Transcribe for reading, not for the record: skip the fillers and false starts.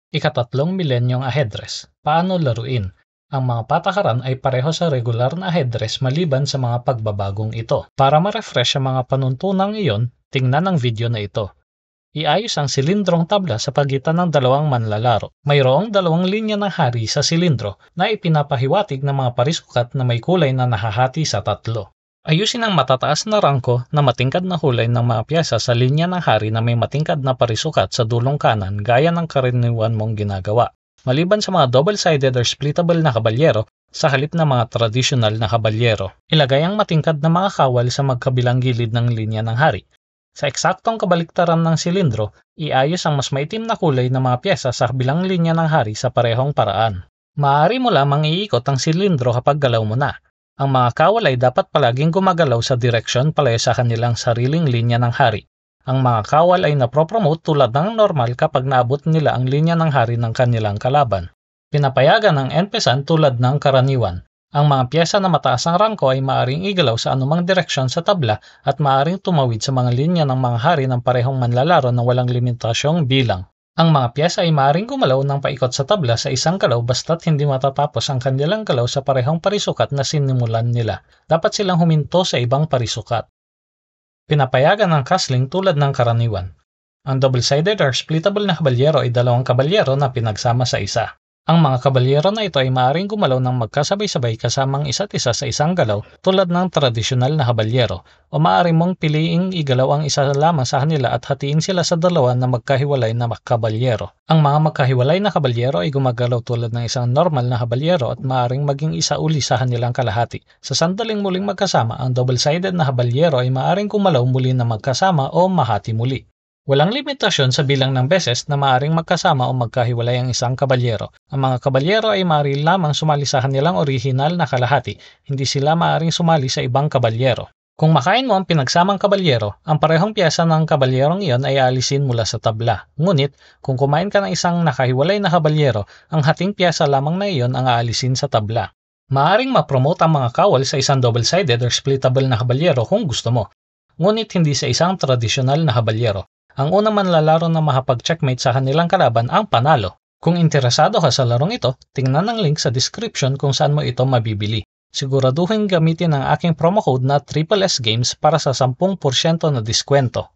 Ikatatlong milenyong aheadress. Paano laruin? Ang mga patakaran ay pareho sa regular na aheadress maliban sa mga pagbabagong ito. Para ma-refresh ang mga panuntunang iyon, tingnan ang video na ito. Iayos ang silindrong tabla sa pagitan ng dalawang manlalaro. Mayroong dalawang linya ng hari sa silindro na ipinapahiwatig ng mga parisukat na may kulay na nahahati sa tatlo. Ayusin ang matataas na rangko na matingkad na kulay ng mga piyesa sa linya ng hari na may matingkad na parisukat sa dulong kanan gaya ng karaniwan mong ginagawa. Maliban sa mga double-sided or splittable na kabalyero, sa halip na mga tradisyonal na kabalyero, ilagay ang matingkad na mga kawal sa magkabilang gilid ng linya ng hari. Sa eksaktong kabaliktaran ng silindro, iayos ang mas maitim na kulay ng mga piyesa sa kabilang linya ng hari sa parehong paraan. Maaari mo lamang iikot ang silindro kapag galaw mo na. Ang mga kawal ay dapat palaging gumagalaw sa direksyon palayo sa kanilang sariling linya ng hari. Ang mga kawal ay napropromote tulad ng normal kapag naabot nila ang linya ng hari ng kanilang kalaban. Pinapayagan ang NPSan tulad ng karaniwan. Ang mga piyesa na mataas ang rangko ay maaaring igalaw sa anumang direksyon sa tabla at maaaring tumawid sa mga linya ng mga hari ng parehong manlalaro na walang limitasyong bilang. Ang mga piyesa ay maaaring gumalaw ng paikot sa tabla sa isang galaw basta't hindi matatapos ang kanilang galaw sa parehong parisukat na sinimulan nila. Dapat silang huminto sa ibang parisukat. Pinapayagan ang castling tulad ng karaniwan. Ang double-sided or splittable na kabalyero ay dalawang kabalyero na pinagsama sa isa. Ang mga kabalyero na ito ay maaaring gumalaw ng magkasabay-sabay kasamang isa't isa sa isang galaw tulad ng tradisyonal na kabalyero, o maaari mong piliing igalaw ang isa lamang sa kanila at hatiin sila sa dalawa na magkahiwalay na kabalyero. Ang mga magkahiwalay na kabalyero ay gumagalaw tulad ng isang normal na kabalyero at maaaring maging isa uli sa kanilang kalahati. Sa sandaling muling magkasama, ang double-sided na kabalyero ay maaaring gumalaw muli na magkasama o mahati muli. Walang limitasyon sa bilang ng beses na maaaring magkasama o magkahiwalay ang isang kabalyero. Ang mga kabalyero ay maaari lamang sumali sa kanilang orihinal na kalahati, hindi sila maaaring sumali sa ibang kabalyero. Kung makain mo ang pinagsamang kabalyero, ang parehong piyesa ng kabalyerong iyon ay aalisin mula sa tabla. Ngunit, kung kumain ka ng isang nakahiwalay na kabalyero, ang hating piyesa lamang na iyon ang aalisin sa tabla. Maaaring ma-promote ang mga kawal sa isang double-sided or splittable na kabalyero kung gusto mo, ngunit hindi sa isang tradisyonal na kabalyero. Ang unang manlalaro na makapag-checkmate sa kanilang kalaban ang panalo. Kung interesado ka sa larong ito, tingnan ang link sa description kung saan mo ito mabibili. Siguraduhin gamitin ang aking promo code na SSS Games para sa 10% na diskwento.